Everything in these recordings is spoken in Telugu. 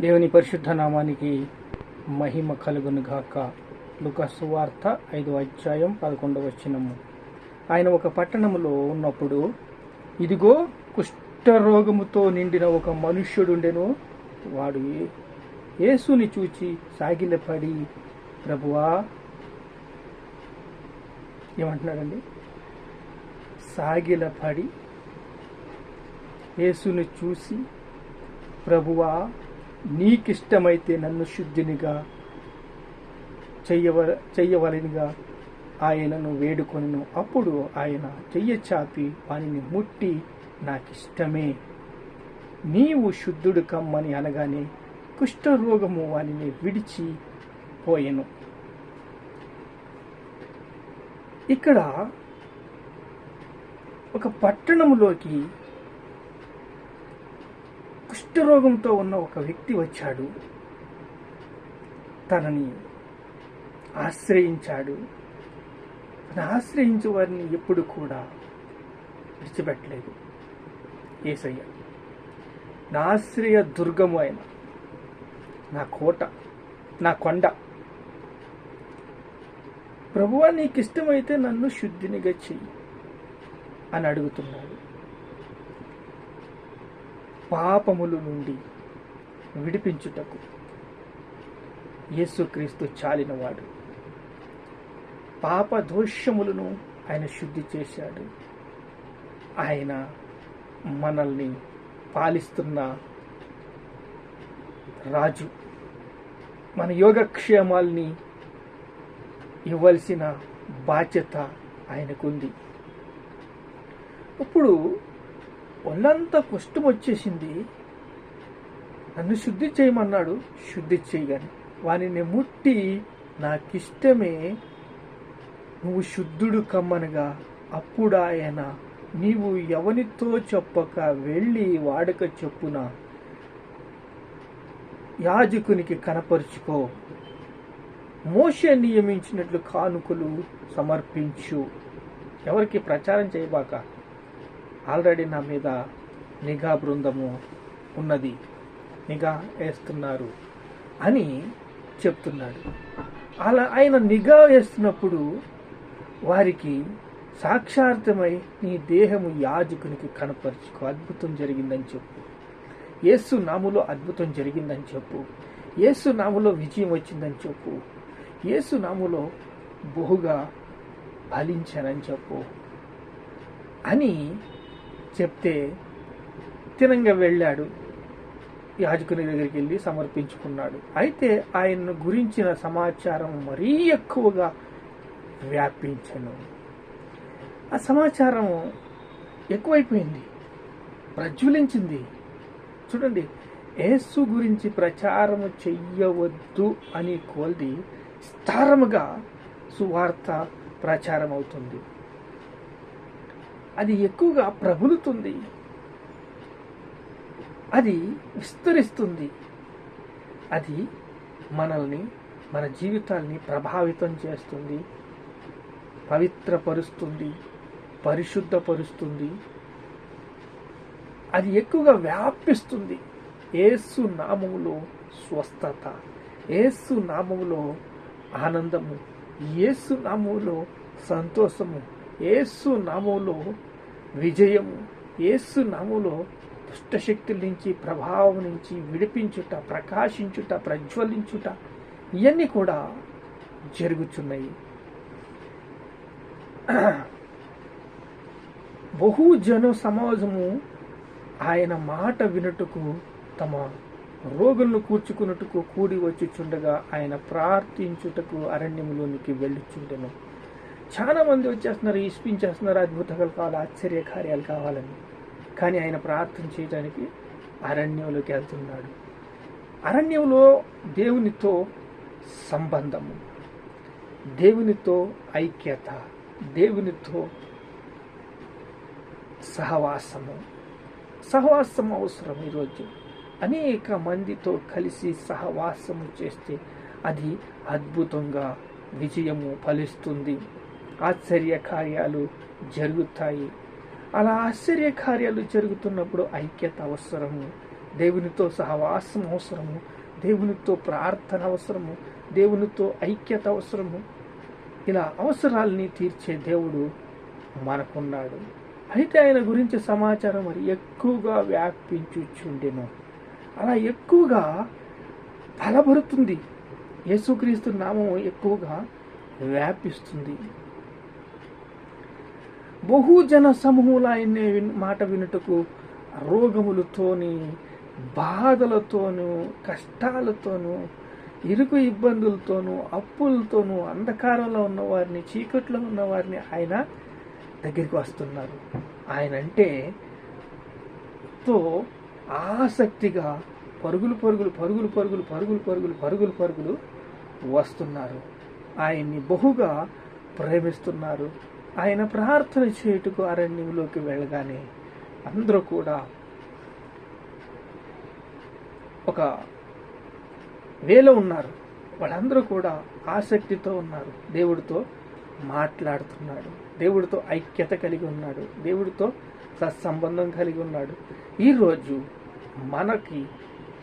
దేవుని పరిశుద్ధ నామానికి మహిమ కలుగును గాక. లూకా సువార్త 5వ అధ్యాయం 11వ వచనము. ఆయన ఒక పట్టణములో ఉన్నప్పుడు, ఇదిగో కుష్ఠరోగముతో నిండిన ఒక మనుష్యుడుండెను. వాడు యేసుని చూచి సాగిలపడి, ప్రభువా, ఏమంటున్నాడండి? సాగిలపడి యేసుని చూసి, ప్రభువా, నీకిష్టమైతే నన్ను శుద్ధినిగా చెయ్యవలనిగా ఆయనను వేడుకొనెను. అప్పుడు ఆయన చెయ్యి చాపి వానిని ముట్టి, నాకిష్టమే, నీవు శుద్ధుడు కమ్మని అనగానే కుష్ఠరోగము వానిని విడిచిపోయెను. ఇక్కడ ఒక పట్టణంలోకి కుష్ఠరోగంతో ఉన్న ఒక వ్యక్తి వచ్చాడు. తనని ఆశ్రయించాడు. ఆశ్రయించే వారిని ఎప్పుడు కూడా విడిచిపెట్టలేదు యేసయ్య. నా ఆశ్రయ దుర్గము ఆయన, నా కోట, నా కొండ. ప్రభువా, నీకు ఇష్టమైతే నన్ను శుద్ధినిగా చెయ్యి అని అడుగుతున్నాడు. పాపముల నుండి విడిపించుటకు యేసుక్రీస్తు చాలినవాడు. పాప దోషములను ఆయన శుద్ధి చేశాడు. ఆయన మనల్ని పాలిస్తున్న రాజు. మన యోగక్షేమాల్ని ఇవ్వాల్సిన బాధ్యత ఆయనకుంది. ఇప్పుడు ఒళ్ళంతా కుష్ఠం వచ్చేసింది. నన్ను శుద్ధి చేయమన్నాడు. శుద్ధి చేయగాని వానిని ముట్టి, నాకిష్టమే, నువ్వు శుద్ధుడు కమ్మనగా, అప్పుడు ఆయన, నీవు ఎవనితో చెప్పక వెళ్ళి వాడుక చొప్పున యాజకునికి కనపరుచుకో, మోషే నియమించినట్లు కానుకలు సమర్పించు. ఎవరికి ప్రచారం చేయబాక, ఆల్రెడీ నా మీద నిఘా బృందము ఉన్నది, నిఘా వేస్తున్నారు అని చెప్తున్నాడు. అలా ఆయన నిఘా వేస్తున్నప్పుడు వారికి సాక్షార్థమై, నీ దేహము యాజకునికి కనపరుచుకో, అద్భుతం జరిగిందని చెప్పు, యేసు నామములో అద్భుతం జరిగిందని చెప్పు, యేసు నామములో విజయం వచ్చిందని చెప్పు, యేసు నామములో బహుగా ఫలించానని చెప్పు అని చెప్తే తినంగా వెళ్ళాడు. యాజకుని దగ్గరికి వెళ్ళి సమర్పించుకున్నాడు. అయితే ఆయన గురించిన సమాచారం మరీ ఎక్కువగా వ్యాపించను. ఆ సమాచారం ఎక్కువైపోయింది, ప్రజ్వలించింది. చూడండి, యేసు గురించి ప్రచారము చెయ్యవద్దు అని కోల్ది విస్తారముగా సువార్త ప్రచారం అవుతుంది. అది ఎక్కువగా ప్రబలుతుంది, అది విస్తరిస్తుంది. అది మనల్ని, మన జీవితాల్ని ప్రభావితం చేస్తుంది, పవిత్రపరుస్తుంది, పరిశుద్ధపరుస్తుంది. అది ఎక్కువగా వ్యాపిస్తుంది. యేసు నామములో స్వస్థత, యేసు నామములో ఆనందము, యేసు నామములో సంతోషము, యేసు నామములో విజయము, యేసు నామములో దుష్టశక్తుల నుంచి, ప్రభావం నుంచి విడిపించుట, ప్రకాశించుట, ప్రజ్వలించుట, ఇవన్నీ కూడా జరుగుతున్నాయి. బహుజన సమాజము ఆయన మాట వినుటకు, తమ రోగులను కూర్చుకున్నట్టుకు కూడి వచ్చుచుండగా ఆయన ప్రార్థించుటకు అరణ్యములోనికి వెళ్ళుచుండెను. చాలా మంది వచ్చేస్తున్నారు, ఇష్పించేస్తున్నారు, అద్భుతాలు కావాలి, ఆశ్చర్య కార్యాలు కావాలని. కానీ ఆయన ప్రార్థన చేయడానికి అరణ్యంలోకి వెళ్తున్నాడు. అరణ్యంలో దేవునితో సంబంధము, దేవునితో ఐక్యత, దేవునితో సహవాసము అవసరం. ఈరోజు అనేక మందితో కలిసి సహవాసము చేస్తే అది అద్భుతంగా విజయము ఫలిస్తుంది, ఆశ్చర్య కార్యాలు జరుగుతాయి. అలా ఆశ్చర్య కార్యాలు జరుగుతున్నప్పుడు ఐక్యత అవసరము, దేవునితో సహవాసం అవసరము, దేవునితో ప్రార్థన అవసరము, దేవునితో ఐక్యత అవసరము. ఇలా అవసరాలని తీర్చే దేవుడు మనకున్నాడు. అయితే ఆయన గురించి సమాచారం మరి ఎక్కువగా వ్యాపించుచుండెను. అలా ఎక్కువగా బలపడుతుంది. యేసుక్రీస్తు నామం ఎక్కువగా వ్యాపిస్తుంది. బహుజన సమూహులు ఆయన్ని మాట వినుటకు రోగములతోని, బాధలతోనూ, కష్టాలతోనూ, ఇరుకు ఇబ్బందులతోనూ, అప్పులతోనూ, అంధకారంలో ఉన్నవారిని, చీకట్లో ఉన్నవారిని ఆయన దగ్గరికి వస్తున్నారు. ఆయన అంటే తో ఆసక్తిగా పరుగులు పరుగులు పరుగులు పరుగులు పరుగులు పరుగులు పరుగులు పరుగులు వస్తున్నారు. ఆయన్ని బహుగా ప్రేమిస్తున్నారు. ఆయన ప్రార్థన చేయుటకు అరణ్యంలోకి వెళ్ళగానే అందరూ కూడా ఒక వేలో ఉన్నారు. వాళ్ళందరూ కూడా ఆసక్తితో ఉన్నారు. దేవుడితో మాట్లాడుతున్నాడు, దేవుడితో ఐక్యత కలిగి ఉన్నాడు, దేవుడితో సత్సంబంధం కలిగి ఉన్నాడు. ఈరోజు మనకి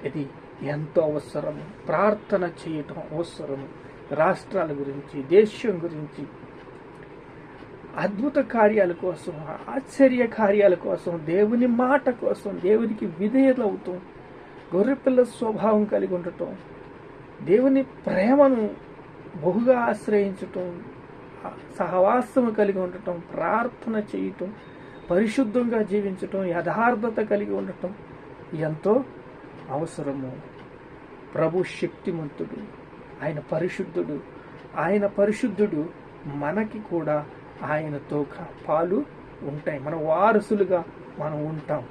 ఇది ఎంతో అవసరము. ప్రార్థన చేయటం అవసరము. రాష్ట్రాల గురించి, దేశం గురించి, అద్భుత కార్యాల కోసం, ఆశ్చర్య కార్యాల కోసం, దేవుని మాట కోసం, దేవునికి విధేయత అవుతాం, గొర్రెపిల్ల స్వభావం కలిగి ఉండటం, దేవుని ప్రేమను బహుగా ఆశ్రయించటం, సహవాసము కలిగి ఉండటం, ప్రార్థన చేయటం, పరిశుద్ధంగా జీవించటం, యథార్థత కలిగి ఉండటం ఎంతో అవసరము. ప్రభు శక్తిమంతుడు, ఆయన పరిశుద్ధుడు. ఆయన పరిశుద్ధుడు. మనకి కూడా ఆయనతో పాలు ఉంటాయి. మన వారసులుగా మనం ఉంటాం.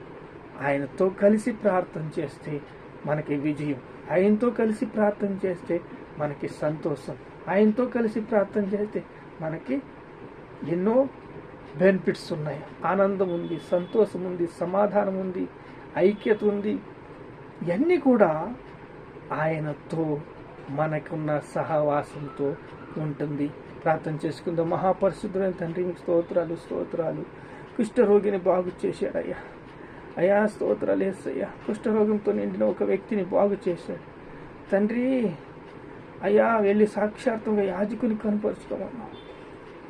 ఆయనతో కలిసి ప్రార్థన చేస్తే మనకి విజయం. ఆయనతో కలిసి ప్రార్థన చేస్తే మనకి సంతోషం. ఆయనతో కలిసి ప్రార్థన చేస్తే మనకి ఎన్నో బెనిఫిట్స్ ఉన్నాయి. ఆనందం ఉంది, సంతోషం ఉంది, సమాధానం ఉంది, ఐక్యత ఉంది. ఇవన్నీ కూడా ఆయనతో మనకున్న సహవాసంతో ఉంటుంది. ప్రార్థన చేసుకుందాం. మహాపరిశుద్ధులైన తండ్రి, మీకు స్తోత్రాలు స్తోత్రాలు. కుష్ఠరోగిని బాగు చేశాడయ్యా. అయ్యా స్తోత్రాలు యేసయ్యా. కుష్ఠరోగంతో నిండిన ఒక వ్యక్తిని బాగు చేశాడు తండ్రి. అయ్యా వెళ్ళి సాక్షాత్తంగా యాజకుని కనపరుచుకోమన్నావు.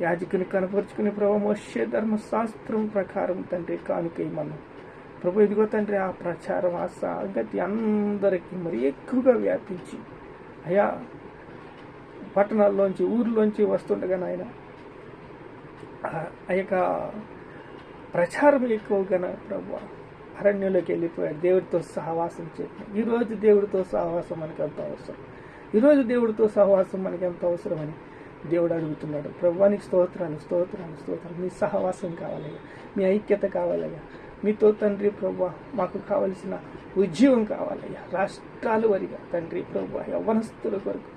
యాజకుని కనపరుచుకుని ప్రభు మోషే ధర్మశాస్త్రం ప్రకారం తండ్రి కానుకేయమన్నావు. ప్రభు ఇదిగో తండ్రి, ఆ ప్రచారం, ఆ సంగతి అందరికీ మరి ఎక్కువగా వ్యాపించి అయ్యా పట్టణాల్లోంచి, ఊర్లోంచి వస్తుండగా నాయన ఆ యొక్క ప్రచారం ఎక్కువగా ప్రభు అరణ్యంలోకి వెళ్ళిపోయాడు. దేవుడితో సహవాసం చేయాలి. ఈరోజు దేవుడితో సహవాసం మనకి ఎంతో అవసరం. ఈరోజు దేవుడితో సహవాసం మనకి ఎంతో అవసరమని దేవుడు అడుగుతున్నాడు. ప్రభువానికి స్తోత్రాలు స్తోత్రాలు స్తోత్రాలు. మీ సహవాసం కావాలయ్యా, మీ ఐక్యత కావాలయ్యా. మీతో తండ్రి ప్రభు మాకు కావలసిన ఉద్యోగం కావాలయ్యా. రాష్ట్రాల వరిగా తండ్రి ప్రభు యవ్వనస్తుల కొరకు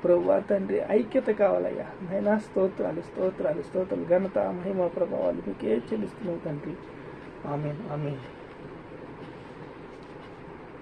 ప్రభు తండ్రి ఐక్యత కావాలయ్యా. నైనా స్తోత్రాలు స్తోత్రాలు స్తోత్రాలు. ఘనత, మహిమ, ప్రభావాలు మీకే చెల్లిస్తున్నాం తండ్రి. ఆమేన్ ఆమేన్.